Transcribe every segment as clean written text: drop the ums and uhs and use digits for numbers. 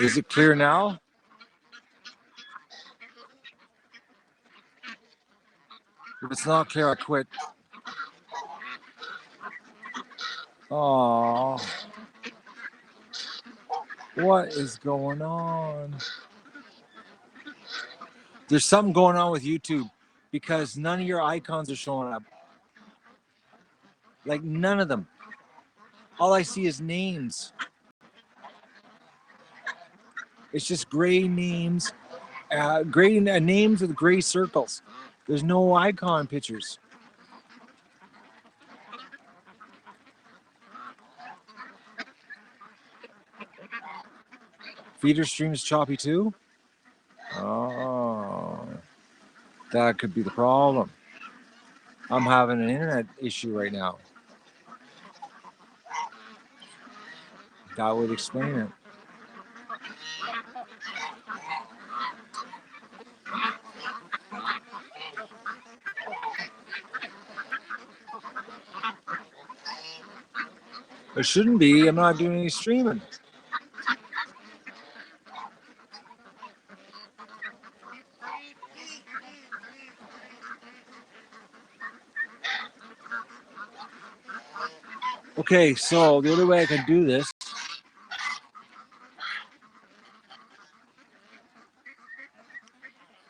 Is it clear now? If it's not clear, I quit. Oh, what is going on? There's something going on with YouTube because none of your icons are showing up. Like none of them. All I see is names. It's just gray names, gray names with gray circles. There's no icon pictures. Feeder stream's choppy too? Oh, that could be the problem. I'm having an internet issue right now. That would explain it. It shouldn't be. I'm not doing any streaming. Okay, so the only way I can do this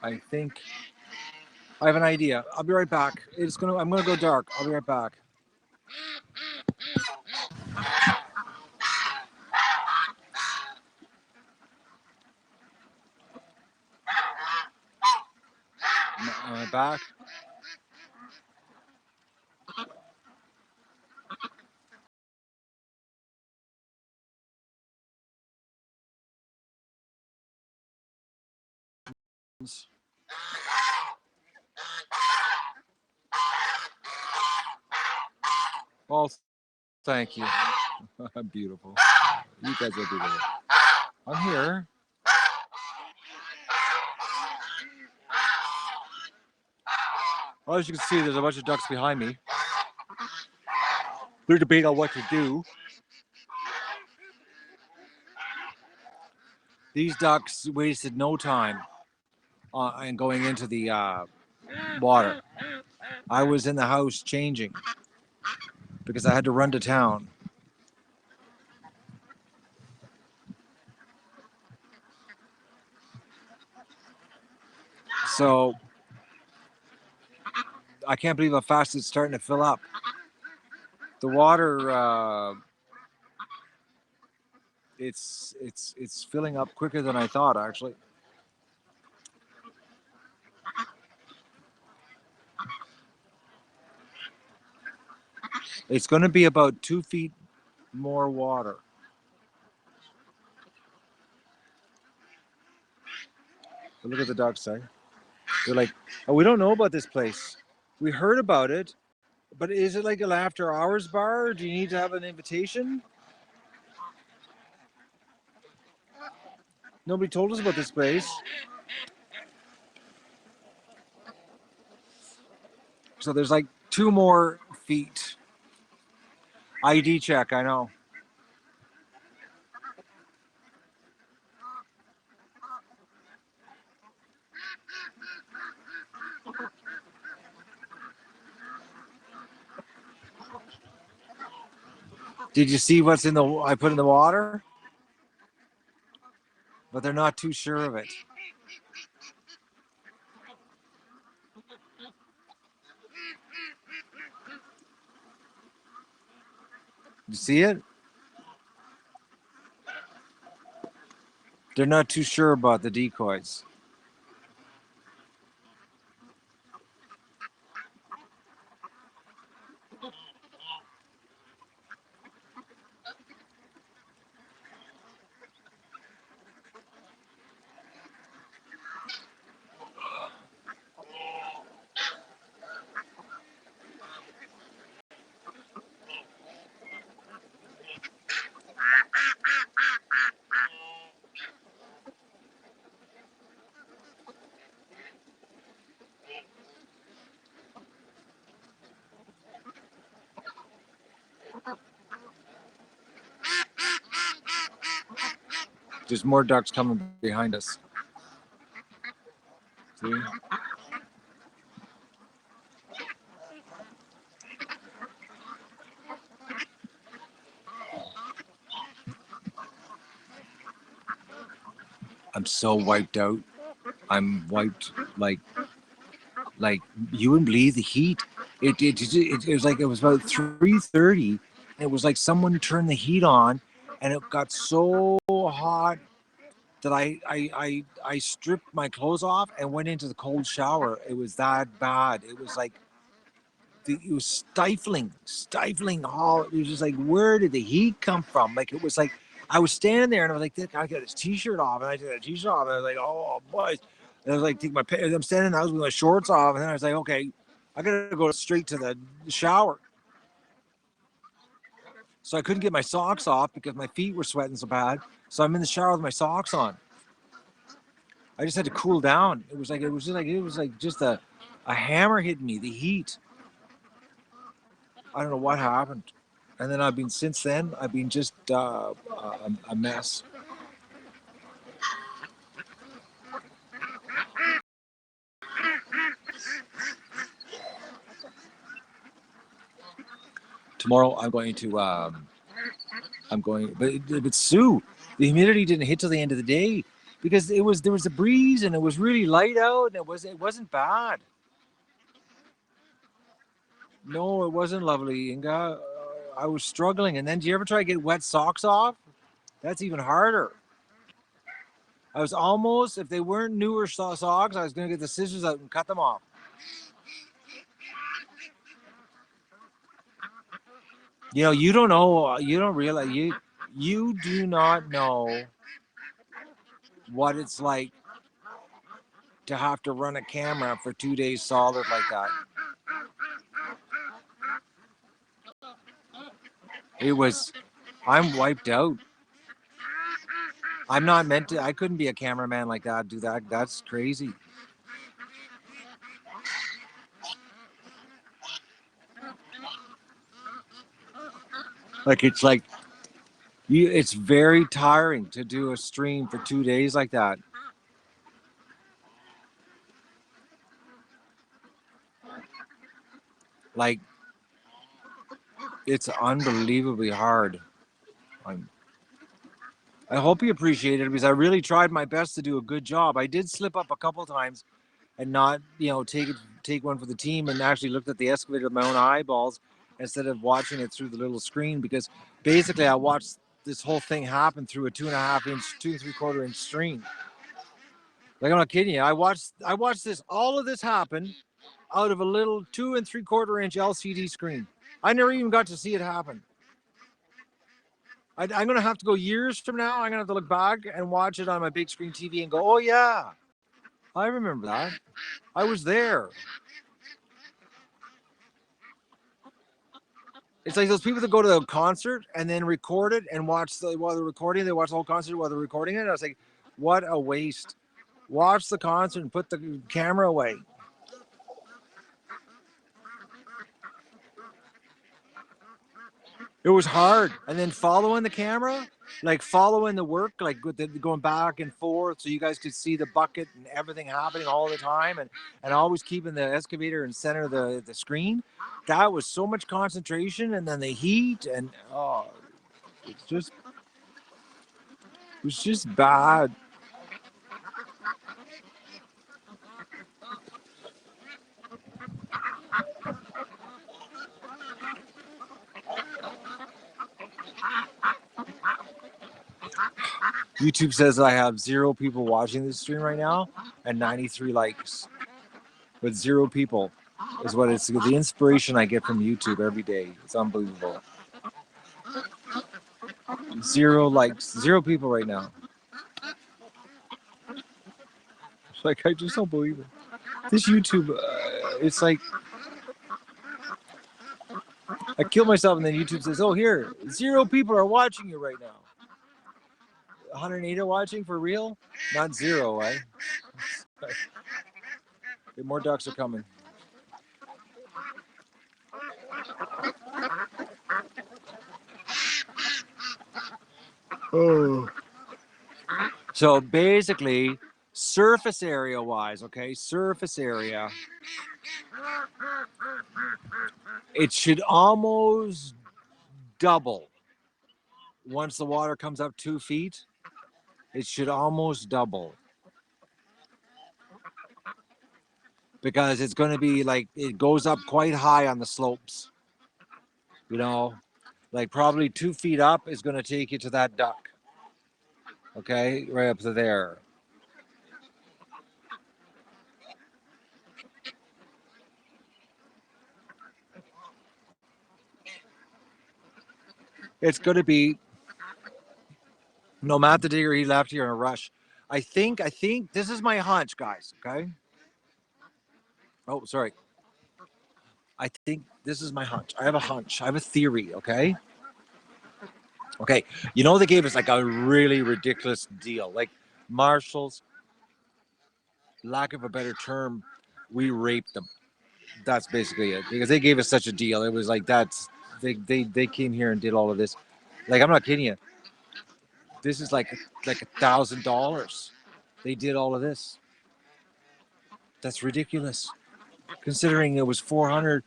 I think I have an idea. I'll be right back. I'm gonna go dark. I'll be right back. Am I back? Well, thank you. Beautiful. You guys are beautiful. I'm here. Well, as you can see, there's a bunch of ducks behind me. They're debating on what to do. These ducks wasted no time in going into the water. I was in the house changing because I had to run to town. So I can't believe how fast it's starting to fill up. The water, it's filling up quicker than I thought, actually. It's going to be about 2 feet more water. But look at the ducks, eh? They're like, oh, we don't know about this place. We heard about it, but is it like an after hours bar? Or do you need to have an invitation? Nobody told us about this place. So there's like 2 more feet. ID check, I know. Did you see what's I put in the water? But they're not too sure of it. You see it? They're not too sure about the decoys. There's more ducks coming behind us. See? I'm so wiped out. I'm wiped like you wouldn't believe the heat. It was like it was about 3:30. It was like someone turned the heat on, and it got so hot that I stripped my clothes off and went into the cold shower. It was that bad. It was like it was stifling. All it was just like, where did the heat come from? Like it was like I was standing there and I was like, I got his t-shirt off, and I took that t-shirt off, and I was like, oh boy. And I was like, take my pants. I'm standing in the house with my shorts off, and then I was like, okay, I gotta go straight to the shower. So I couldn't get my socks off because my feet were sweating so bad. So I'm in the shower with my socks on. I just had to cool down. It was just a hammer hitting me. The heat. I don't know what happened. And then since then, I've been just a mess. Tomorrow but Sue, the humidity didn't hit till the end of the day because there was a breeze and it was really light out and it wasn't bad. No, it wasn't lovely, Inga. I was struggling. And then, do you ever try to get wet socks off? That's even harder. I was almost, if they weren't newer socks, I was going to get the scissors out and cut them off. You know, you don't know, you don't realize, you do not know what it's like to have to run a camera for 2 days solid like that. It was, I'm wiped out. I'm not meant to, I couldn't be a cameraman like that, do that. That's crazy. Like it's very tiring to do a stream for 2 days like that. Like it's unbelievably hard. I'm, I hope you appreciate it because I really tried my best to do a good job. I did slip up a couple times and not, take one for the team and actually looked at the excavator with my own eyeballs instead of watching it through the little screen because basically I watched this whole thing happen through a 2.5 inch, 2 3/4 inch screen. Like I'm not kidding you. I watched all of this happen out of a little 2 3/4 inch LCD screen. I never even got to see it happen. I'm going to have to go years from now. I'm going to have to look back and watch it on my big screen TV and go, oh, yeah, I remember that. I was there. It's like those people that go to a concert and then record it and while they're recording, they watch the whole concert while they're recording it. I was like, what a waste. Watch the concert and put the camera away. It was hard. And then following the camera, like following the work, like going back and forth so you guys could see the bucket and everything happening all the time and always keeping the excavator in center of the screen. That was so much concentration and then the heat and it's just it was just bad. YouTube says I have 0 people watching this stream right now and 93 likes. But 0 people is what it's the inspiration I get from YouTube every day. It's unbelievable. 0 likes, 0 people right now. It's like I just don't believe it. This YouTube, it's like I kill myself and then YouTube says, "Oh, here, 0 people are watching you right now. 108 are watching for real, not 0, eh? More ducks are coming." Oh. So basically, surface area wise, okay, surface area, it should almost double once the water comes up 2 feet. It should almost double because it's going to be like it goes up quite high on the slopes. You know, like probably 2 feet up is going to take you to that duck. Okay, right up to there. It's going to be no Matt the Digger. He left here in a rush. I think this is my hunch, guys. Okay. Oh, sorry. I think this is my hunch. I have a hunch. I have a theory. Okay. Okay. You know, they gave us like a really ridiculous deal. Like Marshall's, lack of a better term, we raped them. That's basically it because they gave us such a deal. It was like they came here and did all of this. Like I'm not kidding you. This is like $1,000. They did all of this. That's ridiculous. Considering it was $400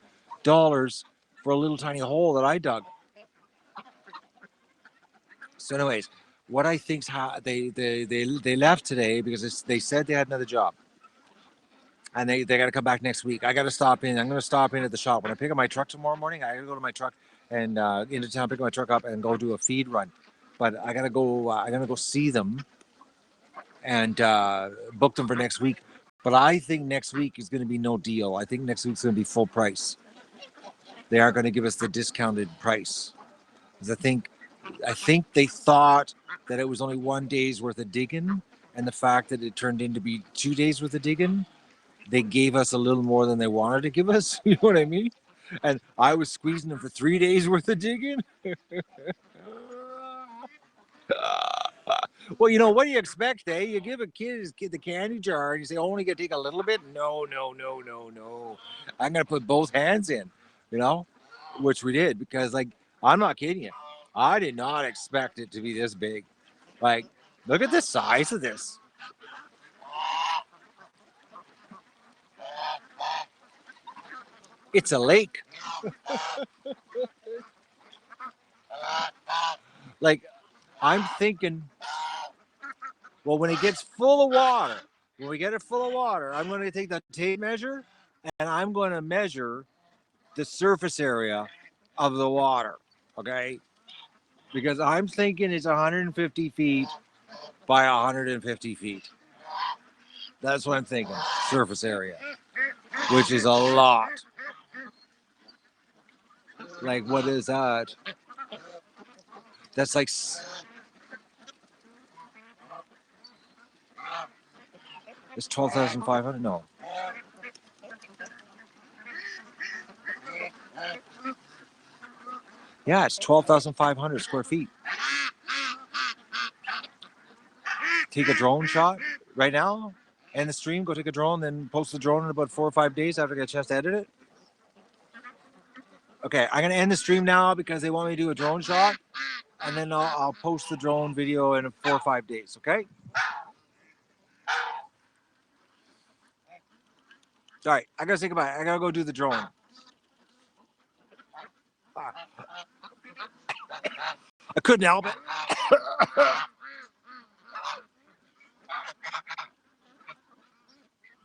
for a little tiny hole that I dug. So, anyways, what I think's they left today because they said they had another job, and they got to come back next week. I got to stop in. I'm going to stop in at the shop when I pick up my truck tomorrow morning. I got to go to my truck and into town, pick my truck up, and go do a feed run. But I got to go. I got to go see them and book them for next week. But I think next week is going to be no deal. I think next week's going to be full price. They are going to give us the discounted price. Because I think they thought that it was only 1 day's worth of digging, and the fact that it turned into be 2 days worth of digging, they gave us a little more than they wanted to give us. You know what I mean? And I was squeezing them for 3 days worth of digging. Well, you know, what do you expect, eh? You give a kid the candy jar and you say, only gonna take a little bit? No, no, no, no, no. I'm gonna put both hands in, you know, which we did because, like, I'm not kidding you. I did not expect it to be this big. Like, look at the size of this. It's a lake. Like, I'm thinking, well, when it gets full of water, when we get it full of water, I'm going to take the tape measure and I'm going to measure the surface area of the water. Okay. Because I'm thinking it's 150 feet by 150 feet. That's what I'm thinking. Surface area, which is a lot. Like, what is that? That's like, it's 12,500. No. Yeah, it's 12,500 square feet. Take a drone shot right now, end the stream, go take a drone, then post the drone in about 4 or 5 days after I get a chance to edit it. Okay, I'm gonna end the stream now because they want me to do a drone shot, and then I'll post the drone video in 4 or 5 days. Okay. All right, I gotta say goodbye. I gotta go do the drone. I couldn't help it.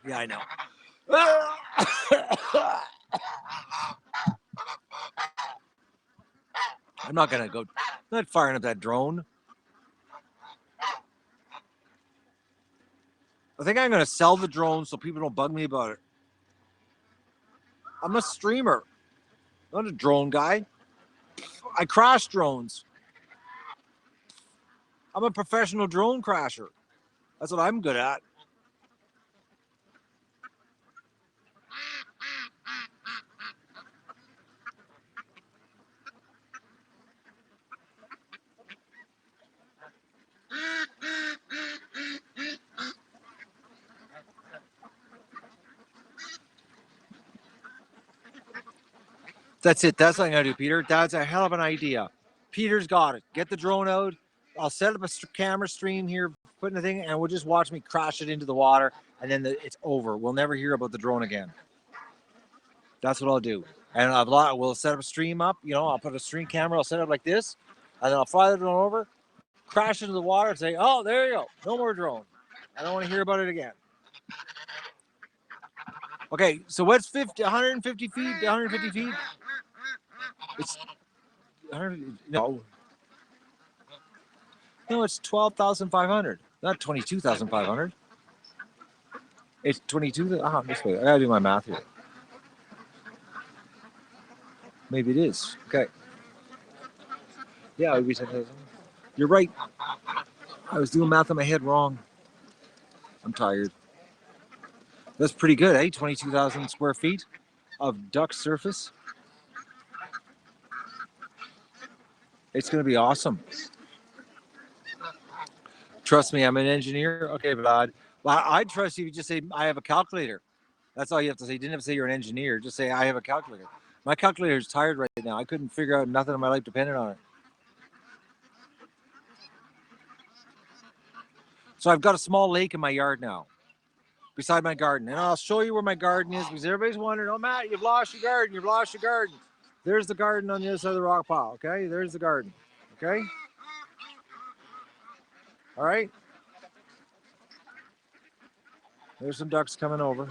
Yeah, I know. I'm not gonna go. I'm not firing up that drone. I think I'm gonna sell the drone so people don't bug me about it. I'm a streamer, not a drone guy. I crash drones. I'm a professional drone crasher. That's what I'm good at. That's it. That's what I'm gonna do, Peter. That's a hell of an idea. Peter's got it. Get the drone out. I'll set up a camera stream here. Put put in the thing, and we'll just watch me crash it into the water, and then it's over. We'll never hear about the drone again. That's what I'll do. And we'll set up a stream up. I'll put a stream camera. I'll set it up like this, and then I'll fly the drone over, crash into the water, and say, "Oh, there you go. No more drone. I don't want to hear about it again." Okay, so what's 150 feet? 150 feet? It's 100. No, it's 12,500. Not 22,500. It's 22. This way. I gotta do my math here. Maybe it is. Okay. Yeah, it would be 10,000. You're right. I was doing math in my head wrong. I'm tired. That's pretty good, eh? 22,000 square feet of duck surface. It's going to be awesome. Trust me, I'm an engineer. Okay, Vlad. Well, I'd trust you if you just say, I have a calculator. That's all you have to say. You didn't have to say you're an engineer. Just say, I have a calculator. My calculator is tired right now. I couldn't figure out nothing in my life depended on it. So I've got a small lake in my yard now, beside my garden. And I'll show you where my garden is, because everybody's wondering, oh, Matt, you've lost your garden. You've lost your garden. There's the garden on the other side of the rock pile, okay? There's the garden, okay? All right? There's some ducks coming over.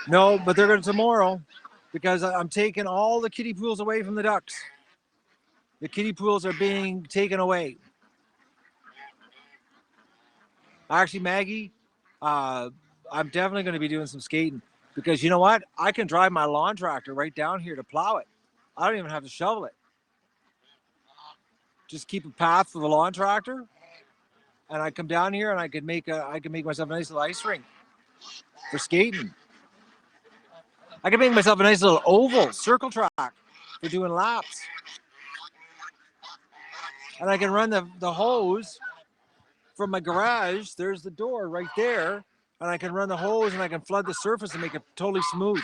No, but they're going to tomorrow, because I'm taking all the kiddie pools away from the ducks. The kiddie pools are being taken away. Actually, Maggie, I'm definitely going to be doing some skating, because you know what? I can drive my lawn tractor right down here to plow it. I don't even have to shovel it. Just keep a path for the lawn tractor, and I come down here and I can make myself a nice little ice rink for skating. I can make myself a nice little oval circle track for doing laps. And I can run the hose from my garage. There's the door right there. And I can run the hose and I can flood the surface and make it totally smooth.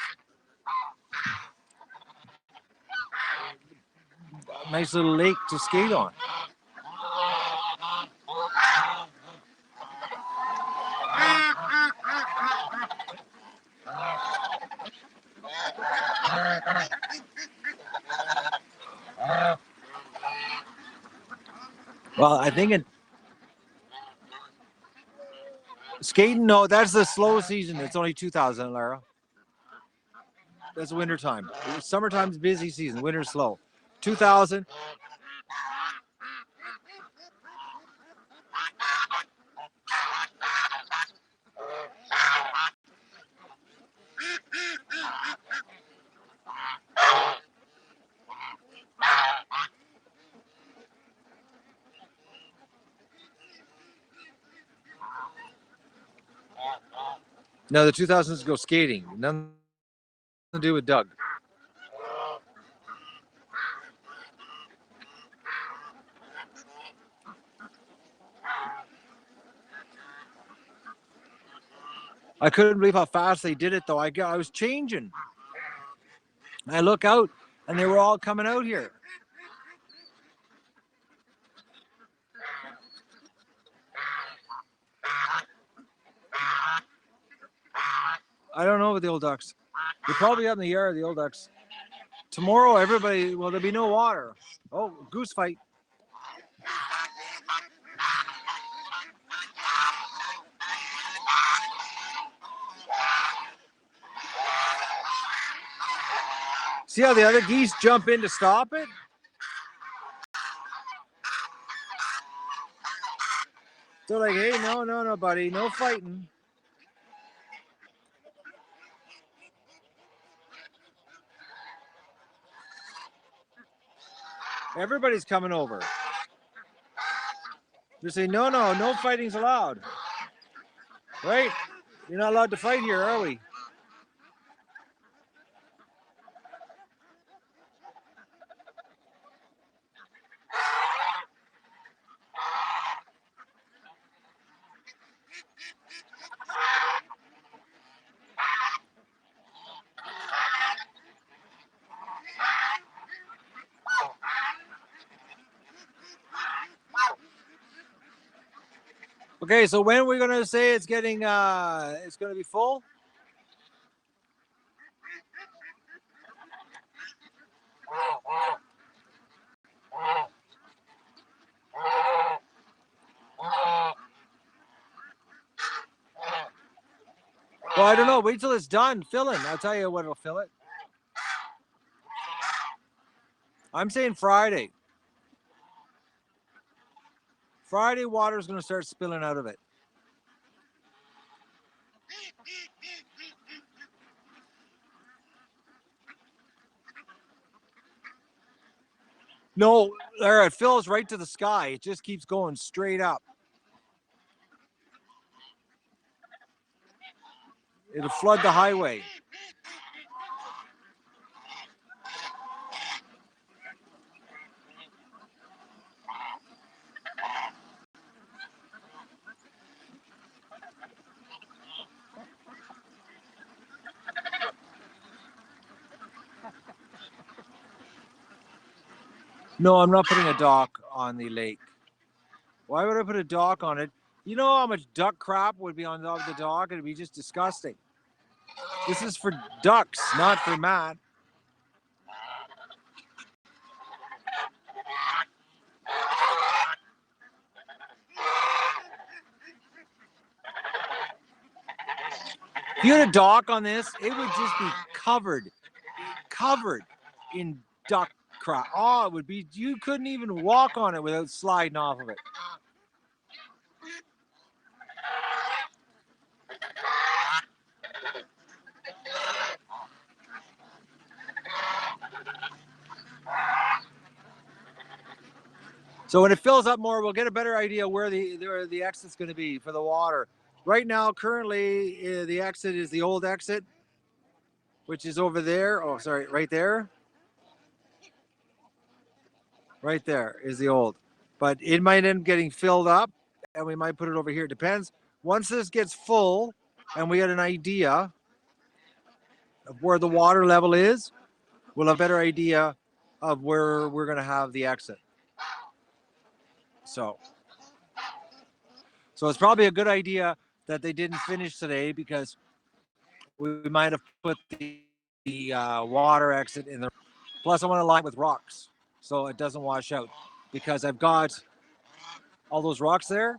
A nice little lake to skate on. Well, I think skating, no, that's the slow season. It's only 2,000, Lara. That's winter time. Summertime's busy season. Winter's slow. 2,000. No, the 2000s go skating. Nothing to do with Doug. I couldn't believe how fast they did it, though. I was changing. I look out, and they were all coming out here. I don't know about the old ducks. They're probably out in the yard, the old ducks. Tomorrow, there'll be no water. Oh, goose fight. See how the other geese jump in to stop it? They're like, hey, no, buddy, no fighting. Everybody's coming over. They're saying, no fighting's allowed. Right? You're not allowed to fight here, are we? Okay, so when are we gonna say it's getting it's gonna be full? Well, I don't know. Wait till it's done filling. I'll tell you what'll fill it. I'm saying Friday. Friday, water's gonna start spilling out of it. No, there it fills right to the sky. It just keeps going straight up. It'll flood the highway. No, I'm not putting a dock on the lake. Why would I put a dock on it? You know how much duck crap would be on top of the dock? It'd be just disgusting. This is for ducks, not for Matt. If you had a dock on this, it would just be covered in duck crap. Oh, it would be, you couldn't even walk on it without sliding off of it. So when it fills up more, we'll get a better idea where the exit's going to be for the water. Right now, currently, the exit is the old exit, which is over there. Oh, sorry, right there. Right there is the old. But it might end up getting filled up, and we might put it over here. It depends. Once this gets full, and we get an idea of where the water level is, we'll have a better idea of where we're going to have the exit. So it's probably a good idea that they didn't finish today, because we might have put the water exit in the. Plus, I want to line with rocks so it doesn't wash out, because I've got all those rocks there.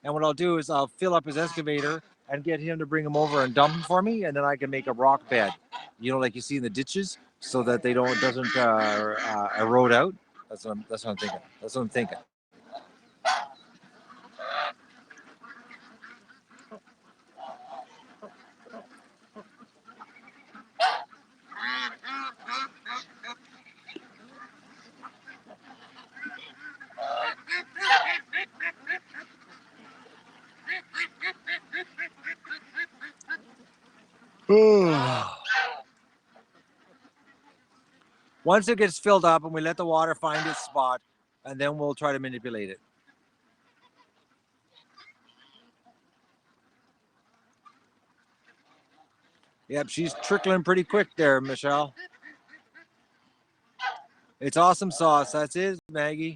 And what I'll do is I'll fill up his excavator and get him to bring them over and dump them for me, and then I can make a rock bed, like you see in the ditches, so that they doesn't erode out. That's what I'm thinking. That's what I'm thinking. Once it gets filled up and we let the water find its spot, and then we'll try to manipulate it. Yep, she's trickling pretty quick there, Michelle. It's awesome sauce. That's it, Maggie.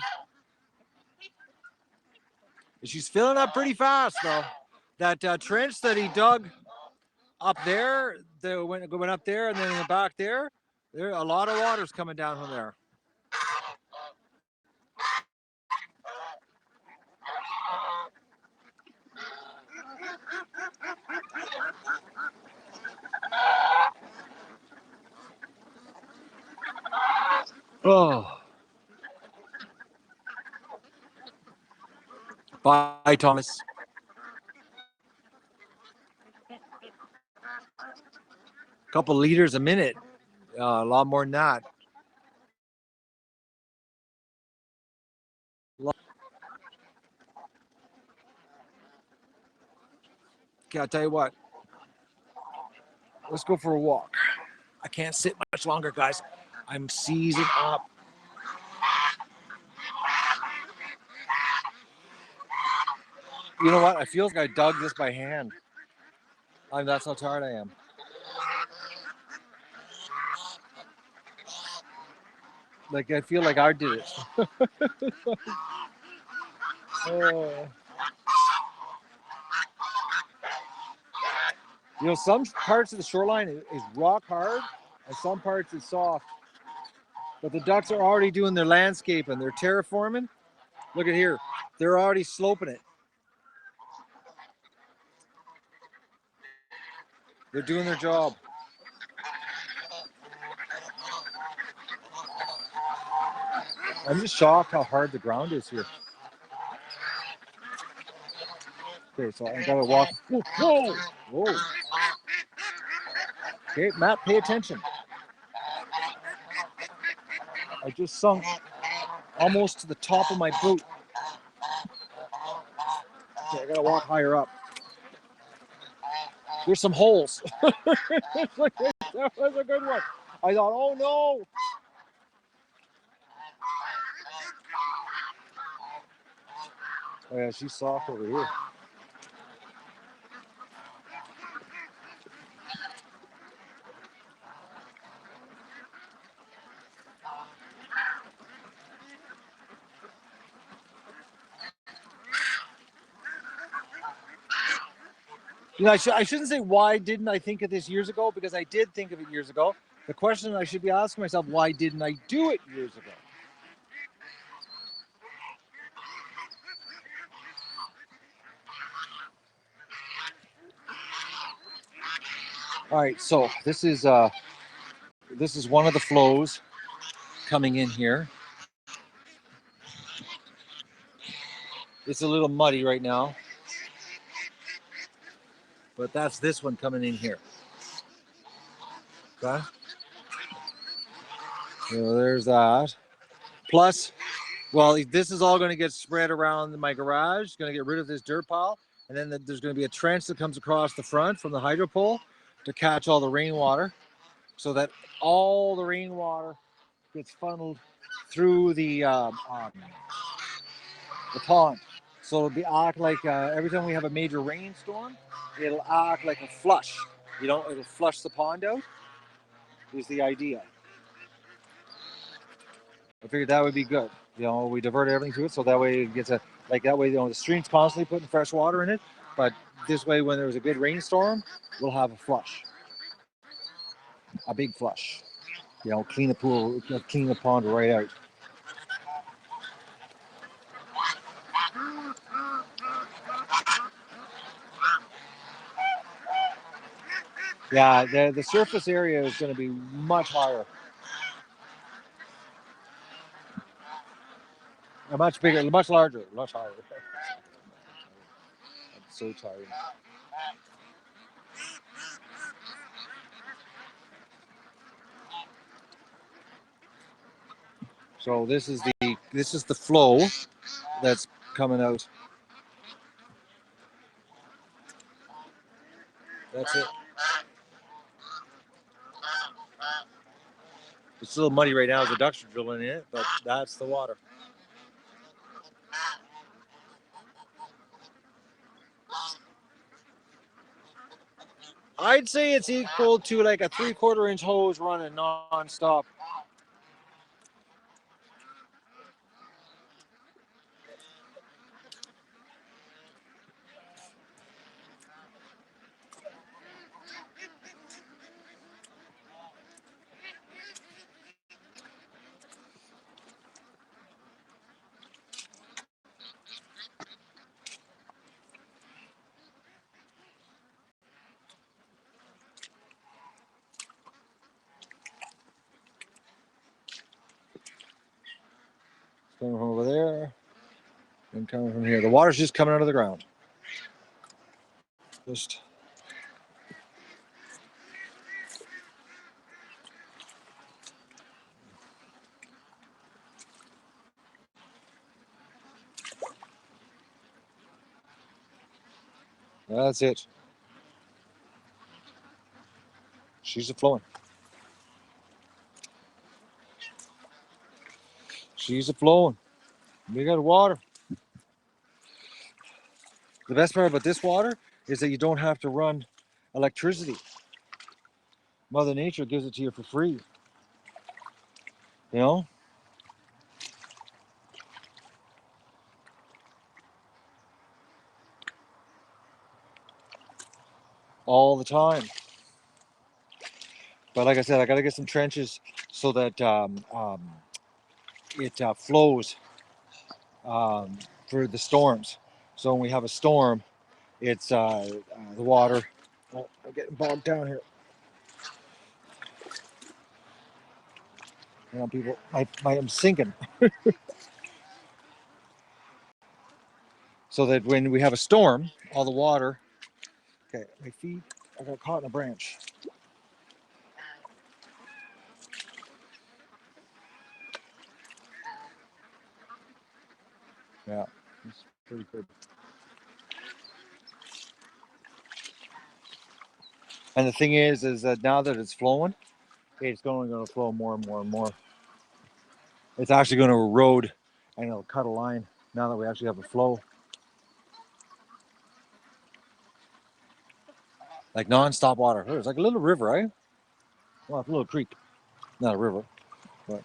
She's filling up pretty fast, though. That trench that he dug up there, went up there, and then in the back there a lot of water's coming down from there. Oh. Bye, Thomas. A couple liters a minute. A lot more than that. Okay, I'll tell you what. Let's go for a walk. I can't sit much longer, guys. I'm seizing up. You know what? I feel like I dug this by hand. That's how tired I am. Like, I feel like I did it. Oh. You know, some parts of the shoreline is rock hard, and some parts is soft. But the ducks are already doing their landscaping. They're terraforming. Look at here. They're already sloping it. They're doing their job. I'm just shocked how hard the ground is here. Okay, so I gotta walk. Whoa! Whoa! Okay, Matt, pay attention. I just sunk almost to the top of my boot. Okay, I gotta walk higher up. There's some holes. That was a good one. I thought, oh no! Oh yeah, she's soft over here. You know, I shouldn't say why didn't I think of this years ago, because I did think of it years ago. The question I should be asking myself, why didn't I do it years ago? All right, so this is one of the flows coming in here. It's a little muddy right now, but that's this one coming in here. Okay. So there's that. Plus, well, this is all going to get spread around my garage. Going to get rid of this dirt pile, and then there's going to be a trench that comes across the front from the hydro pole to catch all the rainwater, so that all the rainwater gets funneled through the pond. So it'll be act like every time we have a major rainstorm, it'll act like a flush. You know, it'll flush the pond out. Is the idea. I figured that would be good. You know, we divert everything to it, so that way it gets a like that way. You know, the stream's constantly putting fresh water in it, but this way, when there's a good rainstorm, we'll have a flush, a big flush. You know, clean the pool, clean the pond right out. Yeah, the surface area is going to be much higher, much bigger, much larger, much higher. I'm so tired. So this is the flow that's coming out. That's it. It's a little muddy right now as the ducks are drilling in it, but that's the water. I'd say it's equal to like a 3/4 inch hose running non-stop. It's coming from over there and coming from here. The water's just coming out of the ground. Just that's it. She's a flowing. She's a flowing. We got water. The best part about this water is that you don't have to run electricity. Mother Nature gives it to you for free. You know? all the time. But like I said, I got to get some trenches so that it flows for the storms. So when we have a storm, it's the water. Oh, I'm getting bogged down here. You know, people, I'm sinking. So that when we have a storm, all the water. Okay, my feet. I got caught in a branch. Yeah, it's pretty good. And the thing is that now that it's flowing, it's only going to flow more and more and more. It's actually going to erode, and it'll cut a line now that we actually have a flow. Like non-stop water. It's like a little river, right? Well, it's a little creek, not a river, but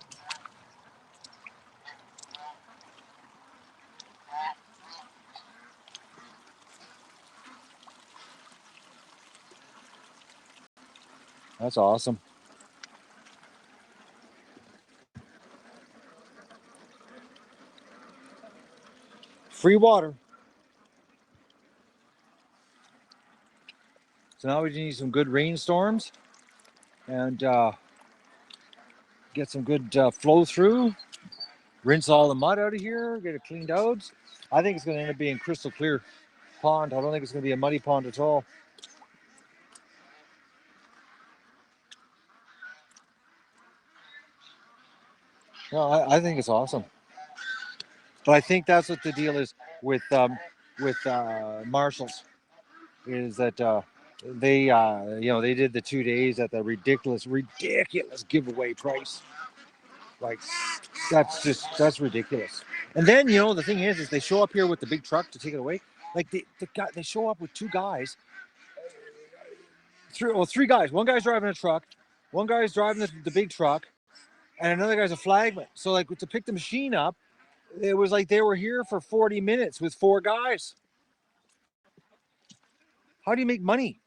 that's awesome. Free water. So now we just need some good rainstorms and get some good flow through. Rinse all the mud out of here, get it cleaned out. I think it's going to end up being crystal clear pond. I don't think it's going to be a muddy pond at all. No, I think it's awesome. But I think that's what the deal is with Marshalls, is that they they did the 2 days at the ridiculous giveaway price. Like that's ridiculous. And then the thing is they show up here with the big truck to take it away. Like they show up with two guys, three guys. One guy's driving a truck, one guy's driving the big truck, and another guy's a flagman. So like to pick the machine up, it was like they were here for 40 minutes with four guys. How do you make money?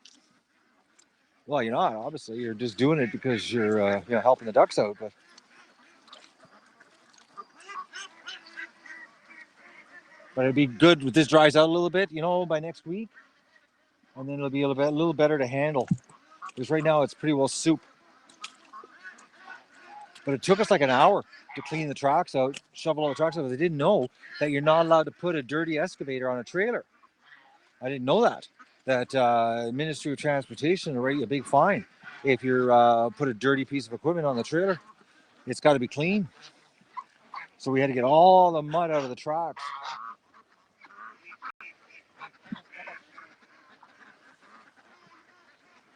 Well, obviously you're just doing it because you're helping the ducks out. But it'd be good if this dries out a little bit, by next week, and then it'll be a little better to handle. Because right now it's pretty well soup. But it took us like an hour to clean the tracks out, shovel all the tracks out. They didn't know that you're not allowed to put a dirty excavator on a trailer. I didn't know that. That Ministry of Transportation will write you a big fine if you put a dirty piece of equipment on the trailer. It's got to be clean. So we had to get all the mud out of the tracks.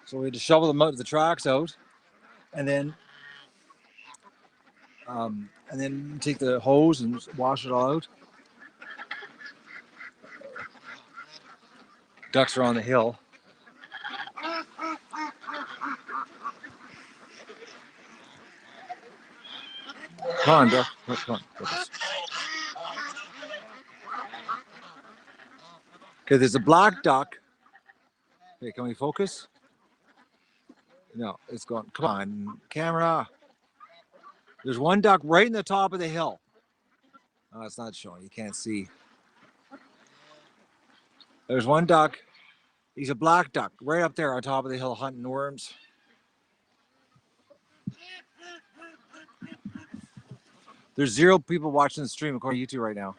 So we had to shovel the tracks out, and then take the hose and wash it all out. Ducks are on the hill. Come on, Duck. Come on. Okay, there's a black duck. Okay, can we focus? No, it's gone. Come on, camera. There's one duck right in the top of the hill. Oh, it's not showing. You can't see. There's one duck. He's a black duck right up there on top of the hill hunting worms. There's 0 people watching the stream according to YouTube right now.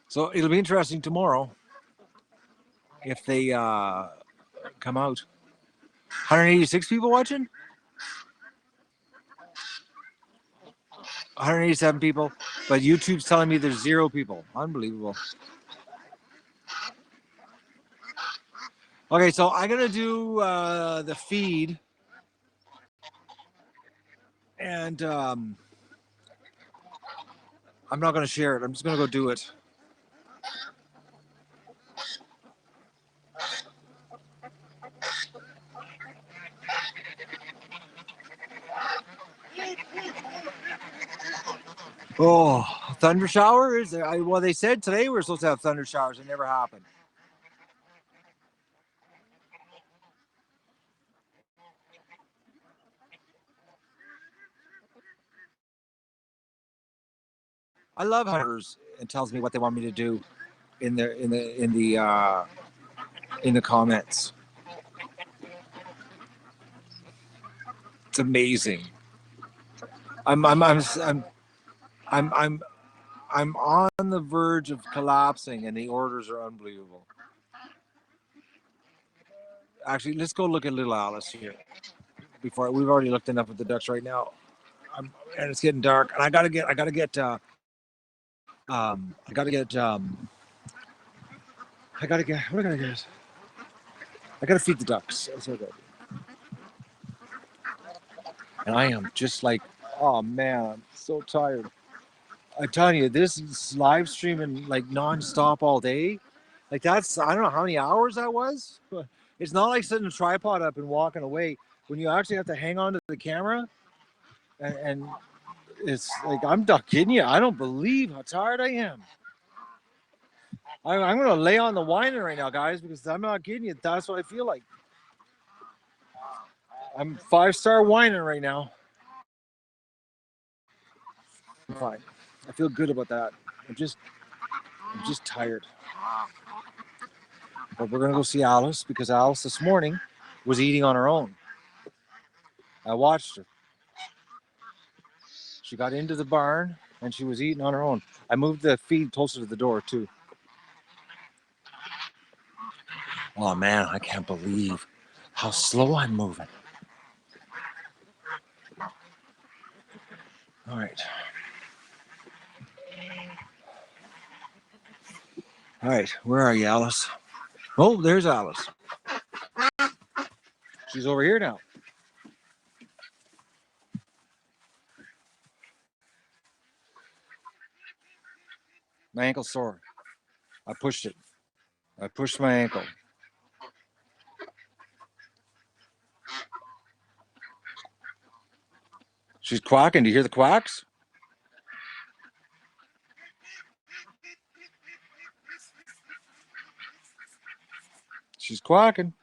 So it'll be interesting tomorrow if they come out. 186 people watching? 187 people, but YouTube's telling me there's 0 people. Unbelievable. Okay, so I'm gonna do the feed, and I'm not gonna share it. I'm just gonna go do it. Oh, thunder shower is there? Well, they said today we were supposed to have thunder showers. It never happened. I love hunters and tells me what they want me to do in the comments. It's amazing. I'm I'm I'm I'm I'm I'm I'm on the verge of collapsing, and the orders are unbelievable. Actually, let's go look at little Alice here. Before we've already looked enough at the ducks right now, and it's getting dark, and I gotta get, I gotta get, what I gotta get? I gotta feed the ducks. That's what I gotta do. And I am just like, oh man, I'm so tired. I'm telling you, this live streaming like nonstop all day, like that's I don't know how many hours that was. But it's not like setting a tripod up and walking away. When you actually have to hang on to the camera, and it's like I'm not kidding you. I don't believe how tired I am. I'm gonna lay on the whining right now, guys, because I'm not kidding you. That's what I feel like. I'm 5-star whining right now. I'm fine. I feel good about that. I'm just tired. But we're gonna go see Alice because Alice this morning was eating on her own. I watched her. She got into the barn and she was eating on her own. I moved the feed closer to the door too. Oh man, I can't believe how slow I'm moving. All right. All right. Where are you, Alice? Oh, there's Alice. She's over here now. My ankle's sore. I pushed it. I pushed my ankle. She's quacking. Do you hear the quacks? She's quacking.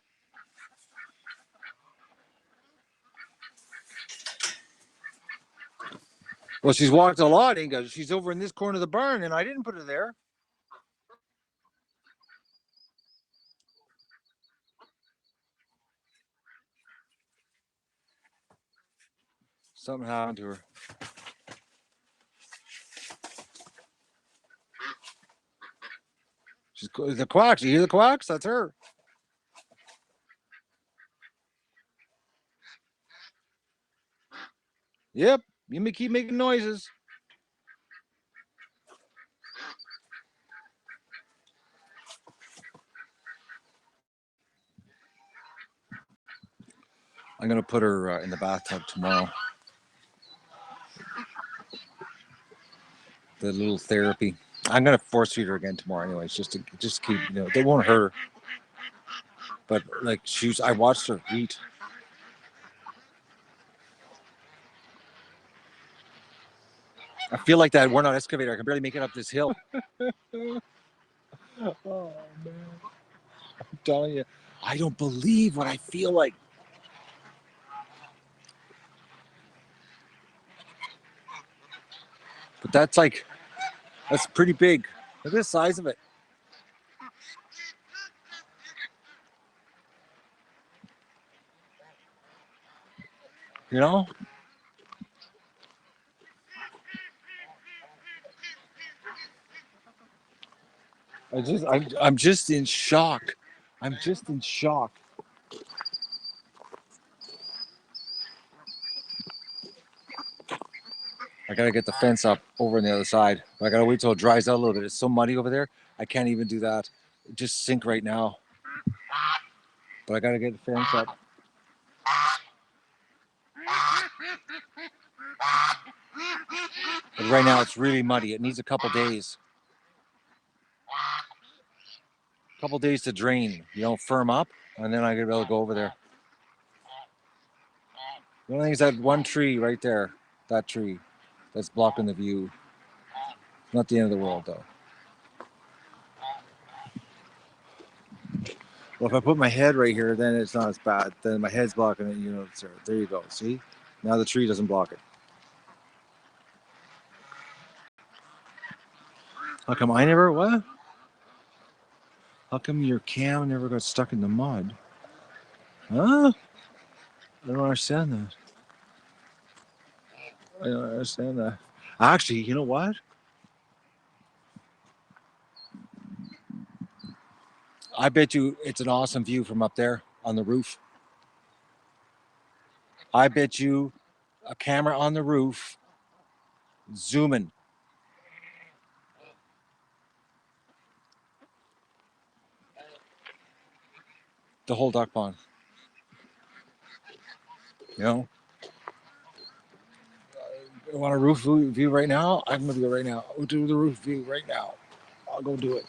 Well, she's walked a lot, Inga. She's over in this corner of the barn, and I didn't put her there. Something happened to her. She's the quacks. You hear the quacks? That's her. Yep. You may keep making noises. I'm gonna put her in the bathtub tomorrow. The little therapy. I'm gonna force feed her again tomorrow, anyways, just to keep they won't hurt her. But like I watched her eat. I feel like that worn out excavator. I can barely make it up this hill. Oh man, I'm telling you, I don't believe what I feel like. But that's pretty big. Look at the size of it. You know? I'm just in shock. I'm just in shock. I gotta get the fence up over on the other side. But I gotta wait till it dries out a little bit. It's so muddy over there. I can't even do that. It just sink right now. But I gotta get the fence up. But right now it's really muddy. It needs a couple days. A couple days to drain, firm up, and then I could be able to go over there. The only thing is that one tree right there, that tree, that's blocking the view. Not the end of the world, though. Well, if I put my head right here, then it's not as bad. Then my head's blocking it. You know, there you go. See? Now the tree doesn't block it. How come I never, what? How come your cam never got stuck in the mud? Huh? I don't understand that. I don't understand that. Actually, you know what? I bet you it's an awesome view from up there on the roof. I bet you a camera on the roof, zooming. The whole duck pond. You know? You want a roof view right now? I'm going to do it right now. We'll do the roof view right now. I'll go do it.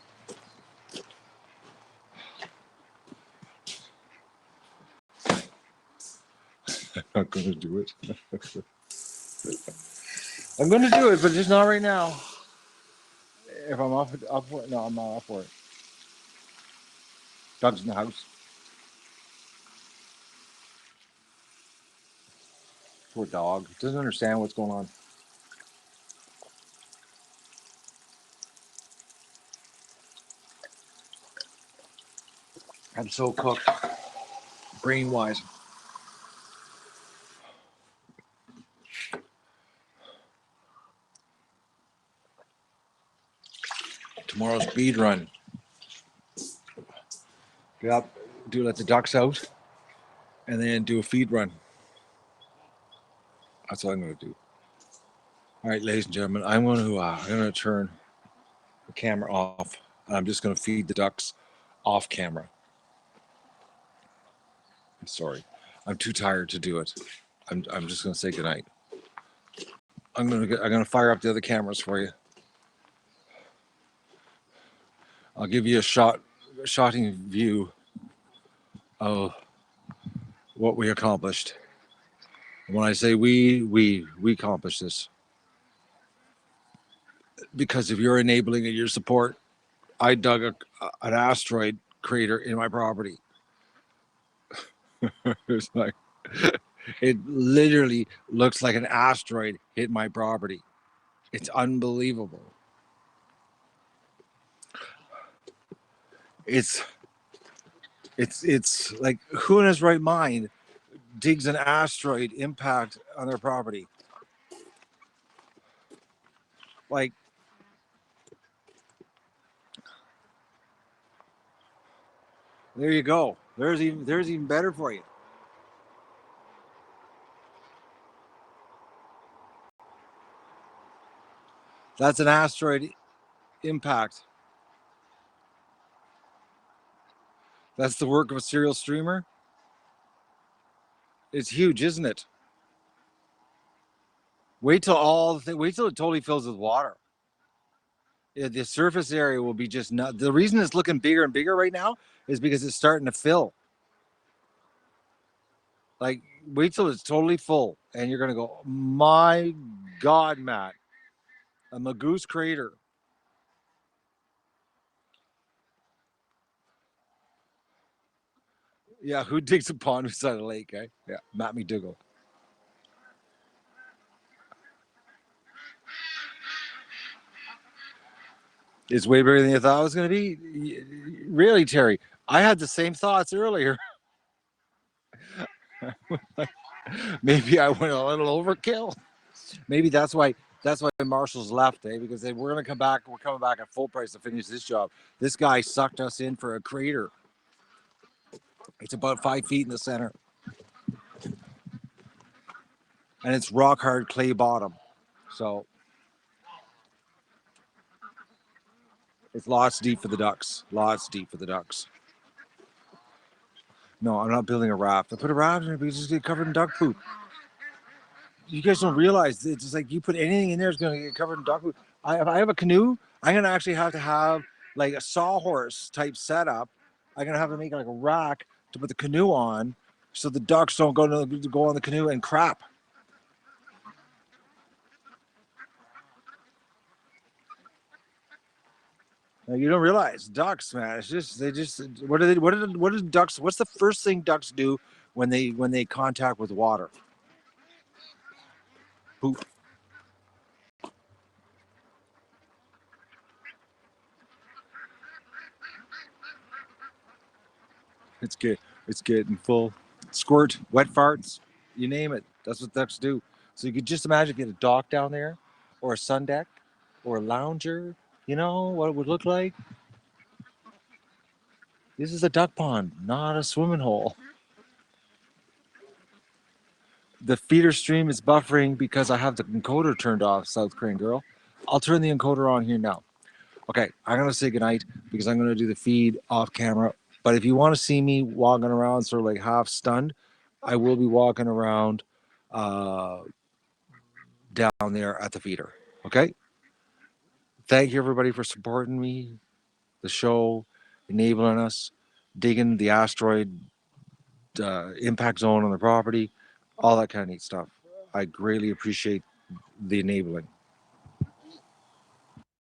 I'm not going to do it. I'm going to do it, but just not right now. If I'm up for it, no, I'm not up for it. Doug's in the house. Poor dog. Doesn't understand what's going on. I'm so cooked, brain-wise. Tomorrow's speed run. Get up, let the ducks out, and then do a feed run. That's what I'm going to do. All right, ladies and gentlemen, I'm going to turn the camera off. I'm just going to feed the ducks off camera. Sorry, I'm too tired to do it. I'm just going to say goodnight. I'm going to fire up the other cameras for you. I'll give you a shotting view of what we accomplished. When I say we accomplished this because of your enabling and your support. I dug an asteroid crater in my property. It's like, it literally looks like an asteroid hit my property. It's unbelievable. It's like, who in his right mind digs an asteroid impact on their property? Like, there you go. There's even better for you. That's an asteroid impact. That's the work of a serial streamer. It's huge, isn't it? Wait till it totally fills with water. The surface area will be just not. The reason it's looking bigger and bigger right now is because it's starting to fill. Like, wait till it's totally full, and you're gonna go, my God, Matt, a Magoo's crater. Yeah, who digs a pond beside a lake? Eh? Yeah, Matt McDougall. It's way bigger than you thought it was gonna be. Really, Terry? I had the same thoughts earlier. Maybe I went a little overkill. Maybe that's why Marshall's left, because we're gonna come back. We're coming back at full price to finish this job. This guy sucked us in for a crater. It's about 5 feet in the center, and it's rock hard clay bottom. So it's lots deep for the ducks. Lots deep for the ducks. No, I'm not building a raft. I put a raft in it, but it's just get covered in duck poop. You guys don't realize it's just like you put anything in there, it's gonna get covered in duck poop. If I have a canoe, I'm gonna actually have to have like a sawhorse type setup. I'm gonna have to make like a rack to put the canoe on, so the ducks don't go on the canoe and crap. You don't realize ducks, man. It's just they just what do they what do ducks? What's the first thing ducks do when they contact with water? Poop. It's good. It's getting full. Squirt, wet farts, you name it. That's what ducks do. So you could just imagine get a dock down there, or a sun deck, or a lounger. You know what it would look like. This is a duck pond, not a swimming hole. The feeder stream is buffering because I have the encoder turned off, South Crane girl. I'll turn the encoder on here now. Okay, I'm gonna say goodnight because I'm gonna do the feed off camera. But if you want to see me walking around, sort of like half stunned, I will be walking around uh, down there at the feeder. Okay. Thank you everybody for supporting me, the show, enabling us, digging the asteroid impact zone on the property, all that kind of neat stuff. I greatly appreciate the enabling.